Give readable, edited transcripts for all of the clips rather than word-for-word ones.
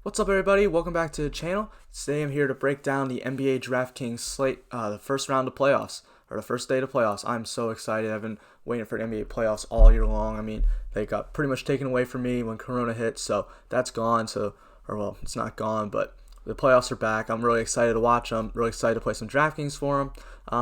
What's up, everybody? Welcome back to the channel. Today I'm here to break down the NBA DraftKings slate, the first round of playoffs, or the first day of playoffs. I'm so excited. I've been waiting for the NBA playoffs all year long. I mean, they got pretty much taken away from me when Corona hit, so that's gone. Well, it's not gone, but the playoffs are back. I'm really excited to watch them. Really excited to play some DraftKings for them.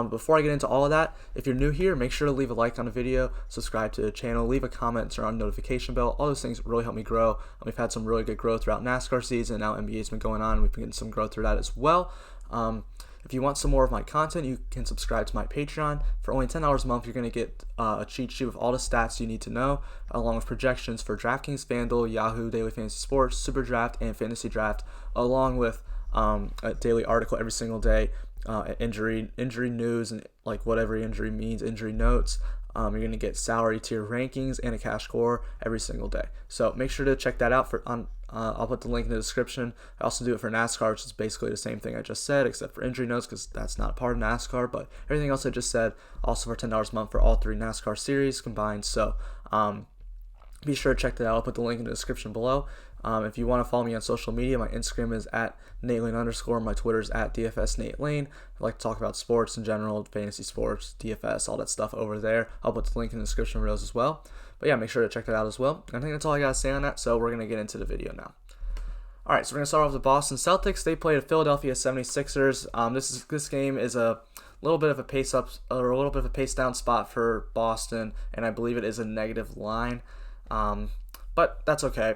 Before I get into all of that, if you're new here, make sure to leave a like on the video, subscribe to the channel, leave a comment, turn on the notification bell. All those things really help me grow. We've had some really good growth throughout NASCAR season. Now NBA's been going on. We've been getting some growth through that as well. If you want some more of my content, you can subscribe to my Patreon. For only $10 a month, you're going to get a cheat sheet with all the stats you need to know, along with projections for DraftKings, FanDuel, Yahoo, Daily Fantasy Sports, Super Draft, and Fantasy Draft, along with a daily article every single day, injury news, and like what every injury means, injury notes. You're going to get salary tier rankings and a cash score every single day. So make sure to check that out. I'll put the link in the description. I also do it for NASCAR, which is basically the same thing I just said, except for injury notes, because that's not part of NASCAR. But everything else I just said, also for $10 a month for all three NASCAR series combined. So be sure to check that out. I'll put the link in the description below. If you want to follow me on social media, my Instagram is at @NateLane_. My Twitter is at DFSNateLane. I like to talk about sports in general, fantasy sports, DFS, all that stuff over there. I'll put the link in the description for those as well. But yeah, make sure to check that out as well. I think that's all I got to say on that, so we're going to get into the video now. All right, so we're going to start off with the Boston Celtics. They played the Philadelphia 76ers. This game is a little bit of a pace up, or a little bit of a pace down spot for Boston, and I believe it is a negative line. But that's okay.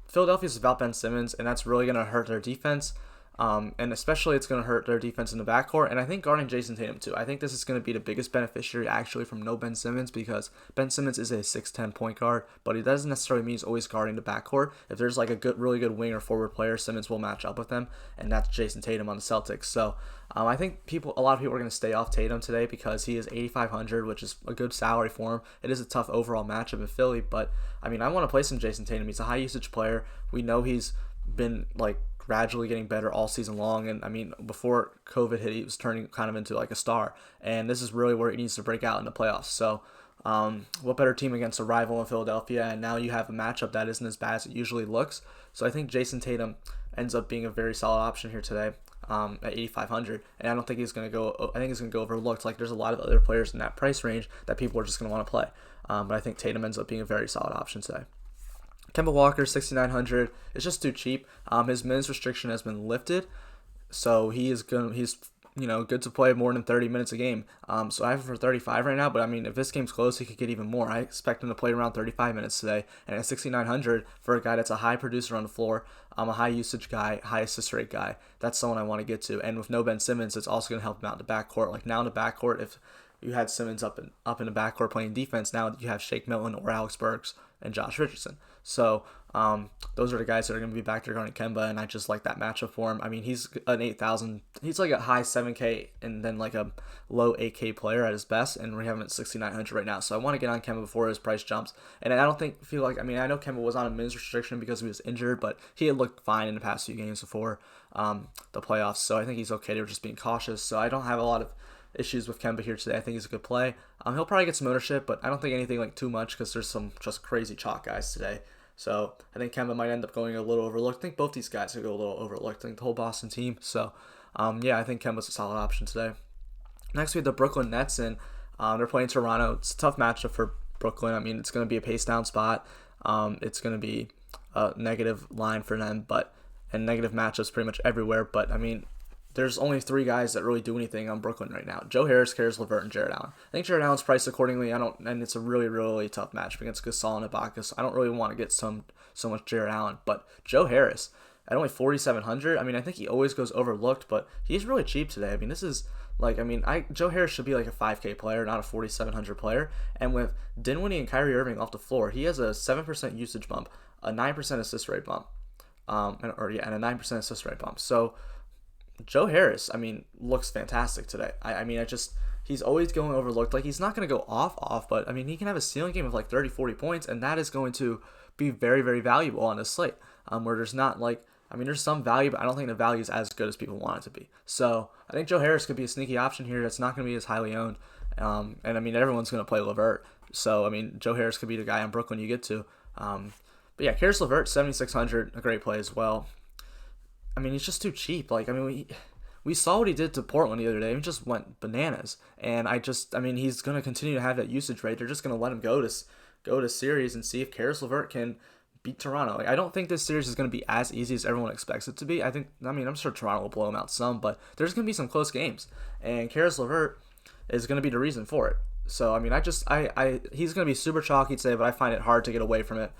Philadelphia's without Ben Simmons, and that's really going to hurt their defense. And especially it's going to hurt their defense in the backcourt, and I think guarding Jason Tatum too. I think this is going to be the biggest beneficiary actually from no Ben Simmons, because Ben Simmons is a 6'10" point guard, but it doesn't necessarily mean he's always guarding the backcourt. If there's like a really good wing or forward player, Simmons will match up with them, and that's Jason Tatum on the Celtics. So I think a lot of people are going to stay off Tatum today because he is 8,500, which is a good salary for him. It is a tough overall matchup in Philly, but I mean, I want to play some Jason Tatum. He's a high usage player. We know he's been like gradually getting better all season long, and I mean, before COVID hit, he was turning kind of into like a star, and this is really where he needs to break out in the playoffs. So what better team against a rival in Philadelphia, and now you have a matchup that isn't as bad as it usually looks. So I think Jason Tatum ends up being a very solid option here today at 8,500, and I don't think he's going to go. I think he's going to go overlooked. Like, there's a lot of other players in that price range that people are just going to want to play, but I think Tatum ends up being a very solid option today. Kemba Walker, 6,900. It's just too cheap. His minutes restriction has been lifted, so he's good to play more than 30 minutes a game. So I have him for 35 right now, but I mean, if this game's close, he could get even more. I expect him to play around 35 minutes today, and at 6,900 for a guy that's a high producer on the floor, a high usage guy, high assist rate guy, that's someone I want to get to. And with no Ben Simmons, it's also going to help him out in the backcourt. Like, now in the backcourt, if you had Simmons up in the backcourt playing defense, now you have Shake Milton or Alex Burks and Josh Richardson. So those are the guys that are going to be back there guarding Kemba, and I just like that matchup for him. I mean, he's an 8,000. He's like a high 7K and then like a low 8K player at his best, and we have him at 6,900 right now. So I want to get on Kemba before his price jumps. And I I know Kemba was on a minutes restriction because he was injured, but he had looked fine in the past few games before the playoffs. So I think he's okay. They were just being cautious. So I don't have a lot of issues with Kemba here today. I think he's a good play. He'll probably get some ownership, but I don't think anything like too much because there's some just crazy chalk guys today. So I think Kemba might end up going a little overlooked. I think both these guys will go a little overlooked. I think the whole Boston team. So yeah, I think Kemba's a solid option today. Next we have the Brooklyn Nets, and they're playing Toronto. It's a tough matchup for Brooklyn. I mean, it's going to be a pace down spot. It's going to be a negative line for them, and negative matchups pretty much everywhere. But I mean, there's only three guys that really do anything on Brooklyn right now: Joe Harris, Caris LeVert, and Jared Allen. I think Jared Allen's priced accordingly. And it's a really, really tough match against Gasol and Ibaka. So I don't really want to get so much Jared Allen. But Joe Harris at only 4,700. I mean, I think he always goes overlooked, but he's really cheap today. I mean, this is like, Joe Harris should be like a 5K player, not a 4,700 player. And with Dinwiddie and Kyrie Irving off the floor, he has a 7% usage bump, a 9% assist rate bump, and a 9% assist rate bump. So Joe Harris, I mean, looks fantastic today. He's always going overlooked. Like, he's not going to go off, but I mean, he can have a ceiling game of like 30, 40 points, and that is going to be very, very valuable on this slate. Where there's not like, there's some value, but I don't think the value is as good as people want it to be. So I think Joe Harris could be a sneaky option here. That's not going to be as highly owned. And I mean, everyone's going to play LeVert. So I mean, Joe Harris could be the guy on Brooklyn you get to. But yeah, Caris LeVert, 7,600, a great play as well. I mean, he's just too cheap. Like, I mean, we saw what he did to Portland the other day. He just went bananas. And I mean, he's going to continue to have that usage rate. They're just going to let him go to series and see if Karis LeVert can beat Toronto. Like, I don't think this series is going to be as easy as everyone expects it to be. I'm sure Toronto will blow him out some, but there's going to be some close games. And Karis LeVert is going to be the reason for it. So, I mean, he's going to be super chalky today, but I find it hard to get away from it.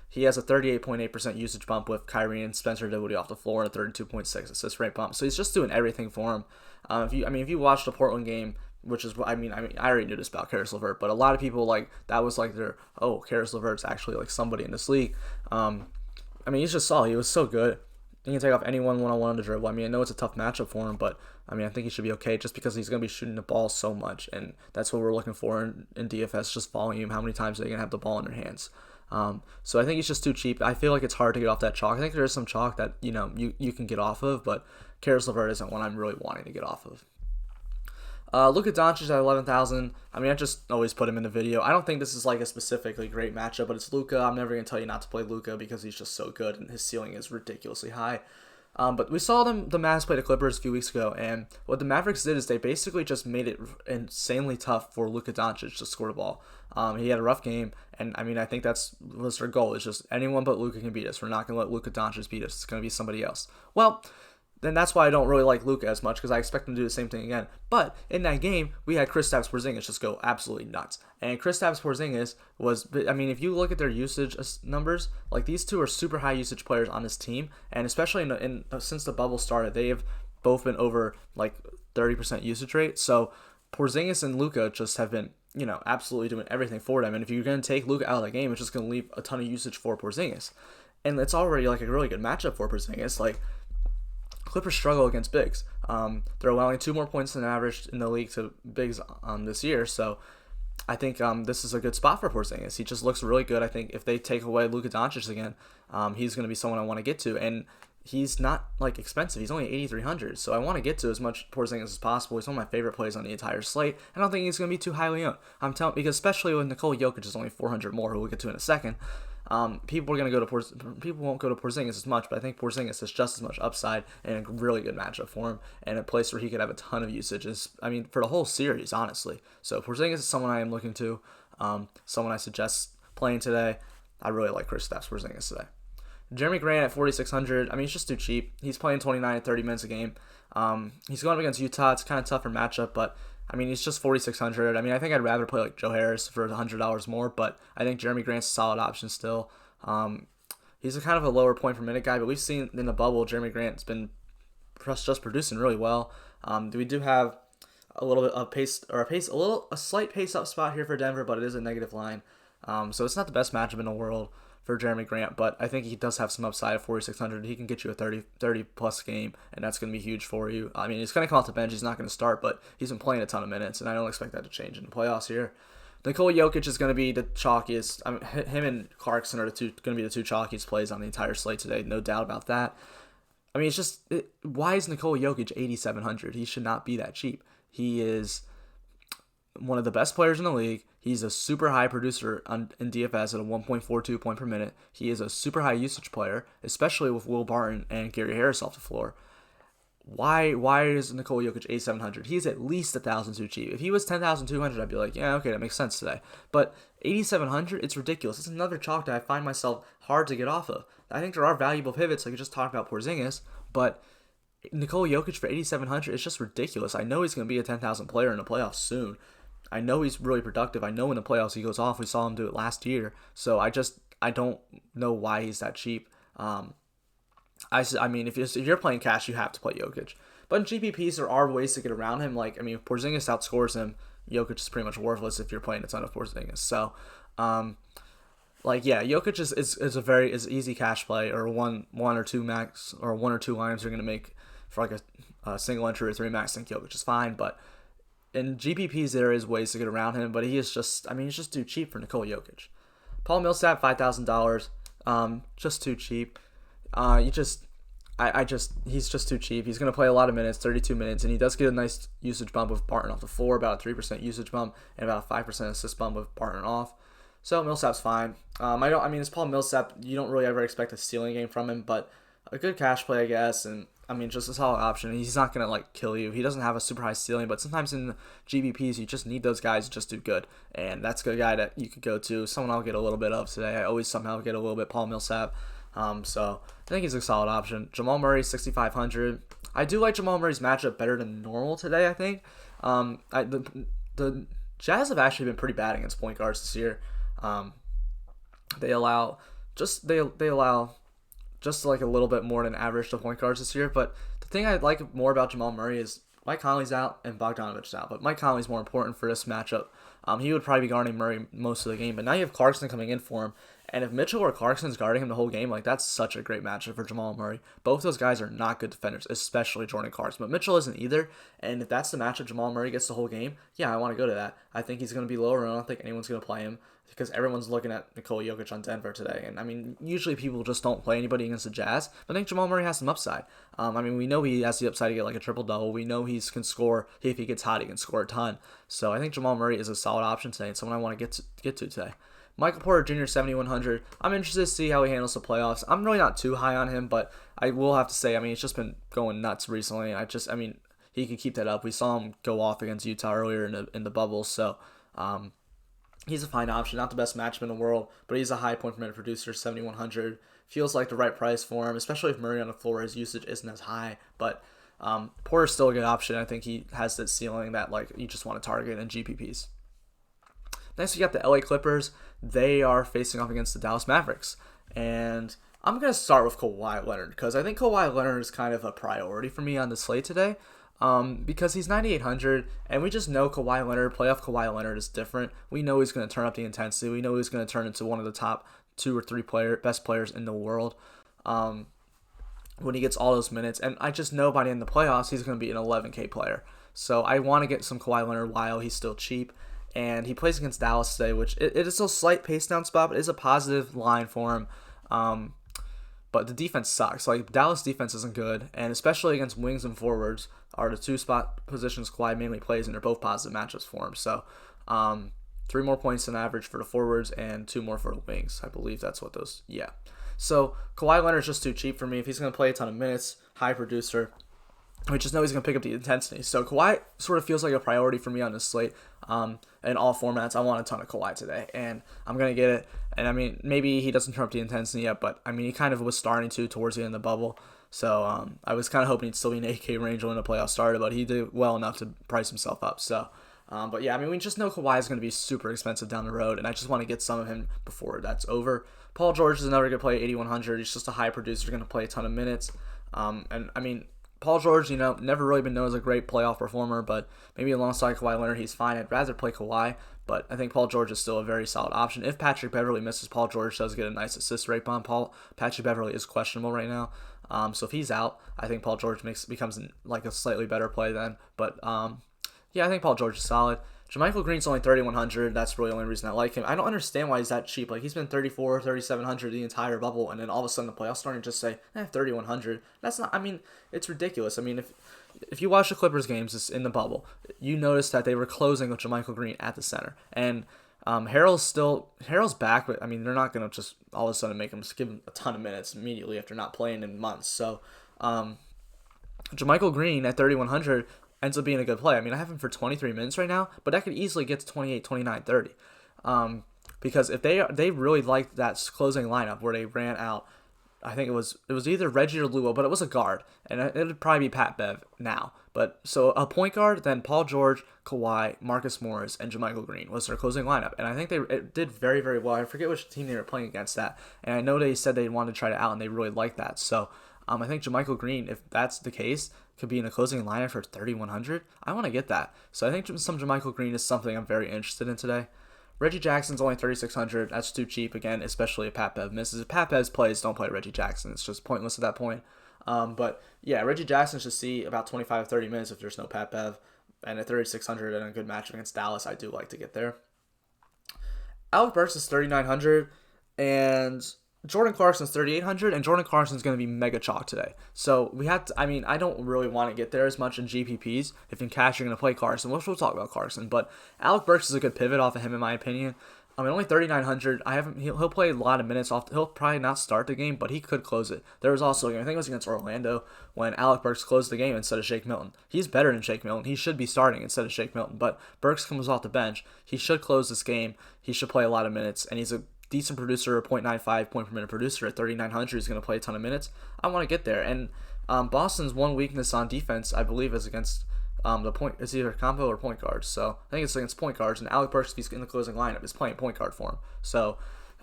He has a 38.8% usage bump with Kyrie and Spencer Dinwiddie off the floor and a 32.6 assist rate bump. So he's just doing everything for him. If you watched the Portland game, which is, I already knew this about Karis LeVert, but a lot of people that was Karis LeVert's actually like somebody in this league. He's just solid. He was so good. He can take off anyone one-on-one on the dribble. I mean, I know it's a tough matchup for him, but I think he should be okay just because he's going to be shooting the ball so much, and that's what we're looking for in DFS, just volume. How many times are they going to have the ball in their hands? So I think he's just too cheap. I feel like it's hard to get off that chalk. I think there is some chalk that, you can get off of, but Karis LeVert isn't one I'm really wanting to get off of. Luka Doncic at 11,000. I just always put him in the video. I don't think this is like a specifically great matchup, but it's Luka. I'm never going to tell you not to play Luka because he's just so good and his ceiling is ridiculously high. But we saw the Mavs play the Clippers a few weeks ago, and what the Mavericks did is they basically just made it insanely tough for Luka Doncic to score the ball. He had a rough game, and I think was their goal. It's just anyone but Luka can beat us. We're not going to let Luka Doncic beat us. It's going to be somebody else. Well, then that's why I don't really like Luka as much, because I expect him to do the same thing again. But in that game, we had Kristaps Porzingis just go absolutely nuts. And Kristaps Porzingis if you look at their usage numbers, like these two are super high usage players on this team, and especially since the bubble started, they have both been over like 30% usage rate. So Porzingis and Luka just have been, absolutely doing everything for them. And if you're going to take Luka out of the game, it's just going to leave a ton of usage for Porzingis. And it's already like a really good matchup for Porzingis. Like, Clippers struggle against bigs. They're allowing 2 more points than average in the league to bigs this year, so I think this is a good spot for Porzingis. He just looks really good. I think if they take away Luka Doncic again, he's going to be someone I want to get to, and he's not like expensive. He's only 8,300, so I want to get to as much Porzingis as possible. He's one of my favorite plays on the entire slate. I don't think he's going to be too highly owned. Because especially with Nikola Jokic is only 400 more, who we'll get to in a second. People won't go to Porzingis as much, but I think Porzingis has just as much upside and a really good matchup for him, and a place where he could have a ton of usage. For the whole series, honestly. So Porzingis is someone I am looking to, someone I suggest playing today. I really like Kristaps Porzingis today. Jeremy Grant at 4,600. He's just too cheap. He's playing 29 and 30 minutes a game. He's going up against Utah. It's kind of tougher matchup, but he's just 4,600. I think I'd rather play like Joe Harris for $100 more, but I think Jeremy Grant's a solid option still. He's a kind of a lower point per minute guy, but we've seen in the bubble Jeremy Grant's been just producing really well. We do have a little bit of a slight pace up spot here for Denver, but it is a negative line. So it's not the best matchup in the world for Jeremy Grant, but I think he does have some upside at 4,600. He can get you a 30 plus game, and that's going to be huge for you. He's going to come off the bench. He's not going to start, but he's been playing a ton of minutes, and I don't expect that to change in the playoffs here. Nikola Jokic is going to be the chalkiest. Him and Clarkson are going to be the two chalkiest plays on the entire slate today, no doubt about that. Why is Nikola Jokic 8,700? He should not be that cheap. He is one of the best players in the league. He's a super high producer in DFS at a 1.42 point per minute. He is a super high usage player, especially with Will Barton and Gary Harris off the floor. Why is Nikola Jokic 8,700? He's at least 1,000 too cheap. If he was 10,200, I'd be like, yeah, okay, that makes sense today. But 8,700, it's ridiculous. It's another chalk that I find myself hard to get off of. I think there are valuable pivots, like you just talked about Porzingis, but Nikola Jokic for 8,700 is just ridiculous. I know he's going to be a 10,000 player in the playoffs soon. I know he's really productive. I know in the playoffs he goes off. We saw him do it last year. So I don't know why he's that cheap. If you're playing cash, you have to play Jokic. But in GPPs, there are ways to get around him. If Porzingis outscores him, Jokic is pretty much worthless if you're playing a ton of Porzingis. So, Jokic is easy cash play, or one or two max, or 1 or 2 lines you're going to make for like a single entry or 3 max. I think Jokic is fine, but in GPPs, there is ways to get around him, but he's just too cheap for Nikola Jokic. Paul Millsap, $5,000, just too cheap. He's just too cheap. He's going to play a lot of minutes, 32 minutes, and he does get a nice usage bump with Barton off the floor, about a 3% usage bump, and about a 5% assist bump with Barton off. So Millsap's fine. It's Paul Millsap. You don't really ever expect a ceiling game from him, but a good cash play, I guess, and I mean, just a solid option. He's not gonna like kill you. He doesn't have a super high ceiling, but sometimes in GBPs you just need those guys to just do good, and that's a good guy that you could go to. Someone I'll get a little bit of today. I always somehow get a little bit Paul Millsap. So I think he's a solid option. Jamal Murray 6,500. I do like Jamal Murray's matchup better than normal today. I think. The Jazz have actually been pretty bad against point guards this year. They allow they allow just like a little bit more than average to point guards this year. But the thing I like more about Jamal Murray is Mike Conley's out and Bogdanovic's out. But Mike Conley's more important for this matchup. He would probably be guarding Murray most of the game. But now you have Clarkson coming in for him. And if Mitchell or Clarkson's guarding him the whole game, like that's such a great matchup for Jamal Murray. Both those guys are not good defenders, especially Jordan Clarkson. But Mitchell isn't either. And if that's the matchup Jamal Murray gets the whole game, yeah, I want to go to that. I think he's going to be lower, and I don't think anyone's going to play him because everyone's looking at Nikola Jokic on Denver today. And I mean, usually people just don't play anybody against the Jazz. But I think Jamal Murray has some upside. I mean, we know he has the upside to get like a triple-double. We know he can score. If he gets hot, he can score a ton. So I think Jamal Murray is a solid option today and someone I want to get to today. Michael Porter Jr. 7,100. I'm interested to see how he handles the playoffs. I'm really not too high on him, but I will have to say, I mean, it's just been going nuts recently. I mean, he could keep that up. We saw him go off against Utah earlier in the bubble, so he's a fine option. Not the best matchup in the world, but he's a high point per minute producer, 7,100. Feels like the right price for him, especially if Murray on the floor, his usage isn't as high. But Porter's still a good option. I think he has that ceiling that like you just want to target in GPPs. Next, we got the LA Clippers. They are facing off against the Dallas Mavericks. And I'm going to start with Kawhi Leonard because I think Kawhi Leonard is kind of a priority for me on the slate today because he's 9,800, and we just know Kawhi Leonard, playoff Kawhi Leonard is different. We know he's going to turn up the intensity. We know he's going to turn into one of the top 2 or 3 best players in the world when he gets all those minutes. And I just know by the end of the playoffs, he's going to be an 11K player. So I want to get some Kawhi Leonard while he's still cheap. And he plays against Dallas today, which it is a slight pace down spot, but it is a positive line for him. But the defense sucks. Like Dallas defense isn't good, and especially against wings and forwards are the 2 spot positions Kawhi mainly plays, and they're both positive matchups for him. So 3 more points than average for the forwards and 2 more for the wings. I believe that's what those. Yeah. So Kawhi Leonard's just too cheap for me. If he's going to play a ton of minutes, high producer, we just know he's going to pick up the intensity. So Kawhi sort of feels like a priority for me on this slate. In all formats, I want a ton of Kawhi today, and I'm going to get it. And, I mean, maybe he doesn't turn up the intensity yet, but, I mean, he kind of was starting to towards the end of the bubble. So I was kind of hoping he'd still be an 8K range when the playoffs started, but he did well enough to price himself up. So, but, yeah, I mean, we just know Kawhi is going to be super expensive down the road, and I just want to get some of him before that's over. Paul George is another good play, 8,100. He's just a high producer, going to play a ton of minutes. And, I mean, Paul George, never really been known as a great playoff performer, but maybe alongside Kawhi Leonard, he's fine. I'd rather play Kawhi, but I think Paul George is still a very solid option. If Patrick Beverley misses, Paul George does get a nice assist rate bump. Patrick Beverley is questionable right now, so if he's out, I think Paul George becomes like a slightly better play then. But yeah, I think Paul George is solid. JaMychal Green's only 3,100. That's really the only reason I like him. I don't understand why he's that cheap. Like, he's been 3,400, 3,700 the entire bubble, and then all of a sudden the playoffs starting to just say, 3,100. That's not, I mean, it's ridiculous. I mean, if you watch the Clippers games in the bubble, you notice that they were closing with JaMychal Green at the center. And Harrell's back, but I mean, they're not going to just all of a sudden give him a ton of minutes immediately after not playing in months. So, JaMychal Green at 3,100 ends up being a good play. I mean, I have him for 23 minutes right now, but that could easily get to 28, 29, 30. Because if they really liked that closing lineup where they ran out, I think it was either Reggie or Luo, but it was a guard, and it would probably be Pat Bev now. But so a point guard, then Paul George, Kawhi, Marcus Morris, and JaMychal Green was their closing lineup, and I think it did very, very well. I forget which team they were playing against that, and I know they said they wanted to try it out, and they really liked that. So I think JaMychal Green, if that's the case, could be in a closing lineup for 3,100. I want to get that. So I think some JaMychal Green is something I'm very interested in today. Reggie Jackson's only 3,600. That's too cheap, again, especially if Pat Bev misses. If Pat Bev plays, don't play Reggie Jackson. It's just pointless at that point. But, yeah, Reggie Jackson should see about 25 to 30 minutes if there's no Pat Bev. And at 3,600 and a good matchup against Dallas, I do like to get there. Alec Burks is 3,900. And Jordan Clarkson's 3,800, and Jordan Clarkson's going to be mega chalk today. So we have to, I mean, I don't really want to get there as much in GPPs. If in cash you're going to play Clarkson, we'll talk about Clarkson. But Alec Burks is a good pivot off of him, in my opinion. I mean, only 3,900. I haven't. He'll play a lot of minutes off. He'll probably not start the game, but he could close it. There was also a game, I think it was against Orlando, when Alec Burks closed the game instead of Shake Milton. He's better than Shake Milton. He should be starting instead of Shake Milton. But Burks comes off the bench. He should close this game. He should play a lot of minutes, and he's a decent producer, a .95 point per minute producer at 3,900. He's going to play a ton of minutes. I want to get there. And Boston's one weakness on defense, I believe, is against the point. It's either combo or point guards. So I think it's against point guards. And Alec Burks, if he's in the closing lineup, is playing point guard for him. So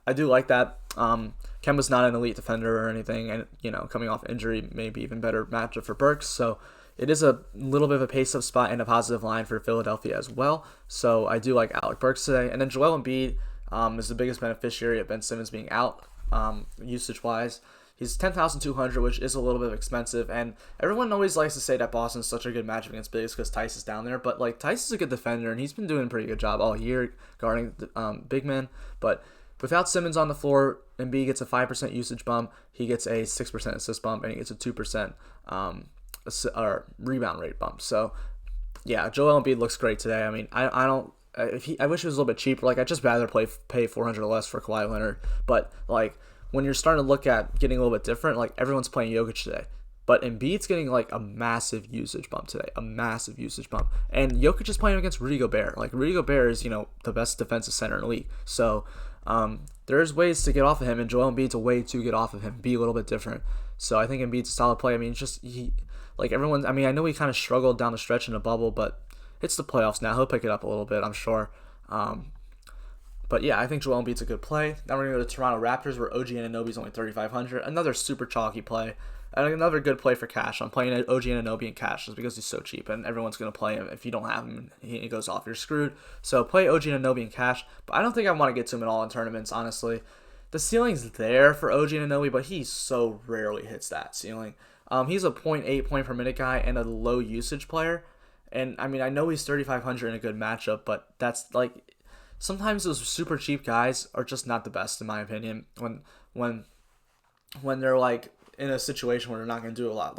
I do like that. Kemba's not an elite defender or anything, and coming off injury, maybe even better matchup for Burks. So it is a little bit of a pace-up spot and a positive line for Philadelphia as well. So I do like Alec Burks today. And then Joel Embiid is the biggest beneficiary of Ben Simmons being out usage-wise. He's 10,200, which is a little bit expensive, and everyone always likes to say that Boston's such a good matchup against bigs because Tice is down there, but Tice is a good defender, and he's been doing a pretty good job all year guarding big men. But without Simmons on the floor, Embiid gets a 5% usage bump, he gets a 6% assist bump, and he gets a 2% rebound rate bump. So yeah, Joel Embiid looks great today. I mean, I don't. I wish it was a little bit cheaper. I'd just rather pay 400 or less for Kawhi Leonard, but when you're starting to look at getting a little bit different, everyone's playing Jokic today. But Embiid's getting a massive usage bump today. A massive usage bump. And Jokic is playing against Rudy Gobert. Rudy Gobert is, the best defensive center in the league. So there's ways to get off of him, and Joel Embiid's a way to get off of him, be a little bit different. So I think Embiid's a solid play. I mean, everyone, I know he kind of struggled down the stretch in the bubble, but it's the playoffs now. He'll pick it up a little bit, I'm sure. But yeah, I think Joel Embiid's a good play. Now we're going to go to Toronto Raptors, where OG Anunoby's only 3,500. Another super chalky play. And another good play for cash. I'm playing OG Anunoby in cash just because he's so cheap, and everyone's going to play him. If you don't have him, he goes off, you're screwed. So play OG Anunoby in cash. But I don't think I want to get to him at all in tournaments, honestly. The ceiling's there for OG Anunoby, but he so rarely hits that ceiling. He's a .8 point per minute guy and a low usage player. And I mean, I know he's 3,500 in a good matchup, but that's sometimes those super cheap guys are just not the best, in my opinion. When they're in a situation where they're not going to do a lot.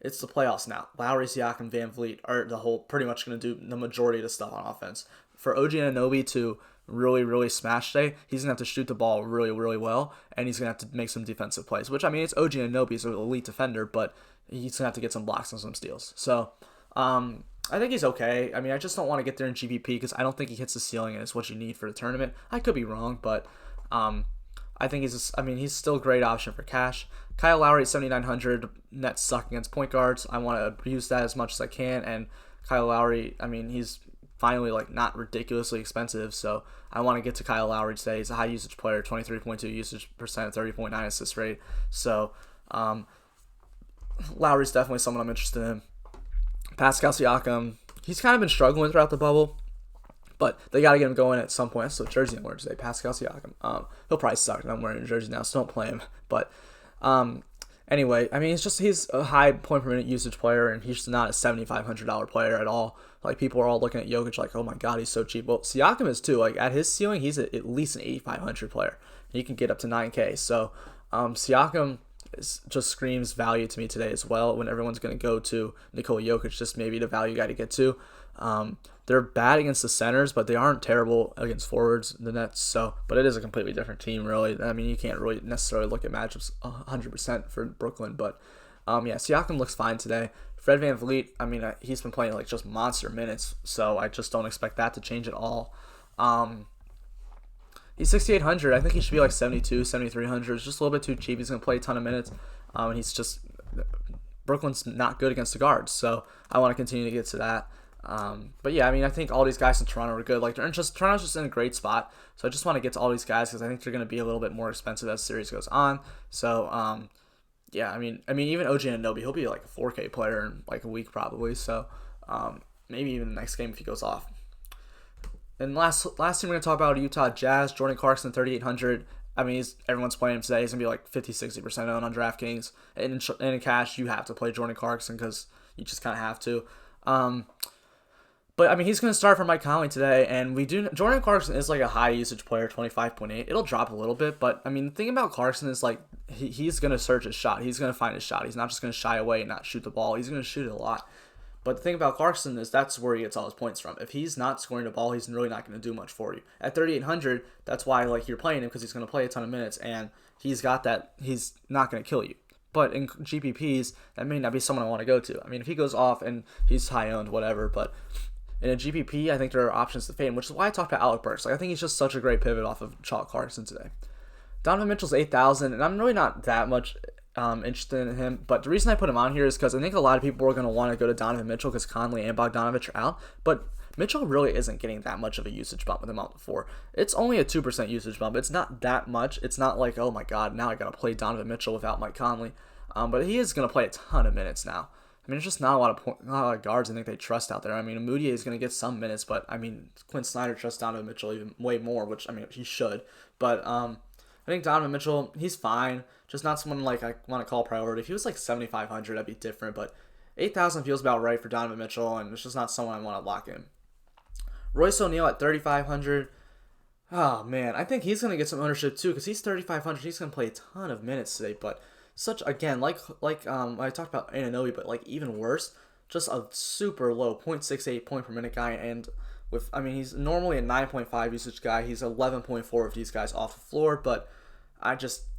It's the playoffs now. Lowry, Siakam, Van Vliet are pretty much going to do the majority of the stuff on offense. For OG Anunoby to really, really smash today, he's going to have to shoot the ball really, really well, and he's going to have to make some defensive plays. Which, I mean, it's OG Anunoby, he's an elite defender, but he's going to have to get some blocks and some steals. So, I think he's okay. I mean, I just don't want to get there in GPP because I don't think he hits the ceiling and it's what you need for the tournament. I could be wrong, but I think he's still a great option for cash. Kyle Lowry at 7,900. Nets suck against point guards. I want to use that as much as I can. And Kyle Lowry, I mean, he's finally not ridiculously expensive. So I want to get to Kyle Lowry today. He's a high usage player, 23.2 usage percent, 30.9 assist rate. So Lowry's definitely someone I'm interested in. Pascal Siakam, he's kind of been struggling throughout the bubble, but they got to get him going at some point. That's the jersey I'm wearing today, Pascal Siakam. He'll probably suck. I'm wearing a jersey now, so don't play him. But anyway, I mean, he's a high point per minute usage player, and he's not a $7,500 player at all. People are all looking at Jokic oh my God, he's so cheap. Well, Siakam is too. At his ceiling, he's at least an 8,500 player. He can get up to 9K. So Siakam just screams value to me today as well, when everyone's going to go to Nikola Jokic, just maybe the value guy to get to. They're bad against the centers, but they aren't terrible against forwards, the Nets. But it is a completely different team, really. I mean, you can't really necessarily look at matchups 100% for Brooklyn, but Siakam looks fine today. Fred VanVleet, I mean, he's been playing just monster minutes, so I just don't expect that to change at all. He's 6,800. I think he should be 72, 7,300. It's just a little bit too cheap. He's going to play a ton of minutes. And he's just, Brooklyn's not good against the guards. So I want to continue to get to that. But yeah, I mean, I think all these guys in Toronto are good. Toronto's just in a great spot. So I just want to get to all these guys because I think they're going to be a little bit more expensive as the series goes on. So, yeah, I mean, even OG Anunoby, he'll be a 4K player in a week probably. So, maybe even the next game if he goes off. And last team we're going to talk about, Utah Jazz. Jordan Clarkson, 3,800. I mean, everyone's playing him today. He's going to be 50-60% owned on DraftKings. And in cash, you have to play Jordan Clarkson because you just kind of have to. But, I mean, he's going to start for Mike Conley today. And Jordan Clarkson is a high usage player, 25.8. It'll drop a little bit. But, I mean, the thing about Clarkson is, he's going to search his shot. He's going to find his shot. He's not just going to shy away and not shoot the ball. He's going to shoot it a lot. But the thing about Clarkson is that's where he gets all his points from. If he's not scoring the ball, he's really not going to do much for you. At 3,800, that's why like you're playing him, because he's going to play a ton of minutes and he's got that. He's not going to kill you. But in GPPs, that may not be someone I want to go to. I mean, if he goes off and he's high owned, whatever. But in a GPP, I think there are options to fade him, which is why I talked about Alec Burks. Like I think he's just such a great pivot off of Chalk Clarkson today. Donovan Mitchell's 8,000, and I'm really not that much interested in him. But the reason I put him on here is because I think a lot of people are going to want to go to Donovan Mitchell because Conley and Bogdanovich are out. But Mitchell really isn't getting that much of a usage bump with him out before. It's only a 2% usage bump. It's not that much. It's not like, oh my God, now I got to play Donovan Mitchell without Mike Conley. But he is going to play a ton of minutes now. I mean, it's just not a lot of guards I think they trust out there. I mean, Moutier is going to get some minutes, but I mean, Quinn Snyder trusts Donovan Mitchell even way more, which I mean, he should. But I think Donovan Mitchell, he's fine. Just not someone like I want to call priority. If he was like 7,500, that'd be different. But 8,000 feels about right for Donovan Mitchell, and it's just not someone I want to lock in. Royce O'Neal at 3,500. Oh man, I think he's gonna get some ownership too because he's 3,500. He's gonna play a ton of minutes today, but such again like I talked about Anunoby, but like even worse, just a super low 0.68 point per minute guy, and with I mean he's normally a 9.5 usage guy. He's 11.4 of these guys off the floor, but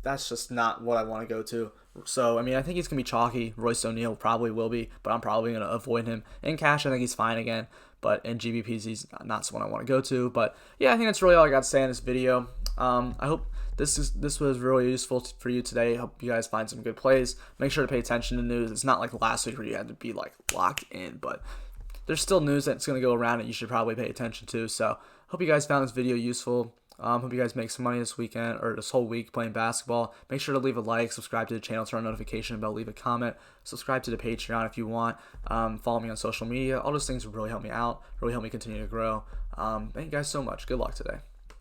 that's just not what I want to go to. So I mean I think he's gonna be chalky. Royce O'Neal probably will be, but I'm probably gonna avoid him. In cash, I think he's fine again, but in GBPs he's not someone I want to go to. But yeah, I think that's really all I got to say in this video. I hope this was really useful for you today. I hope you guys find some good plays. Make sure to pay attention to news. It's not like last week where you had to be like locked in, but there's still news that's going to go around that you should probably pay attention to. So hope you guys found this video useful. Hope you guys make some money this weekend or this whole week playing basketball. Make sure to leave a like, subscribe to the channel, turn on notification bell, leave a comment, subscribe to the Patreon if you want. Follow me on social media. All those things really help me out, really help me continue to grow. Thank you guys so much. Good luck today.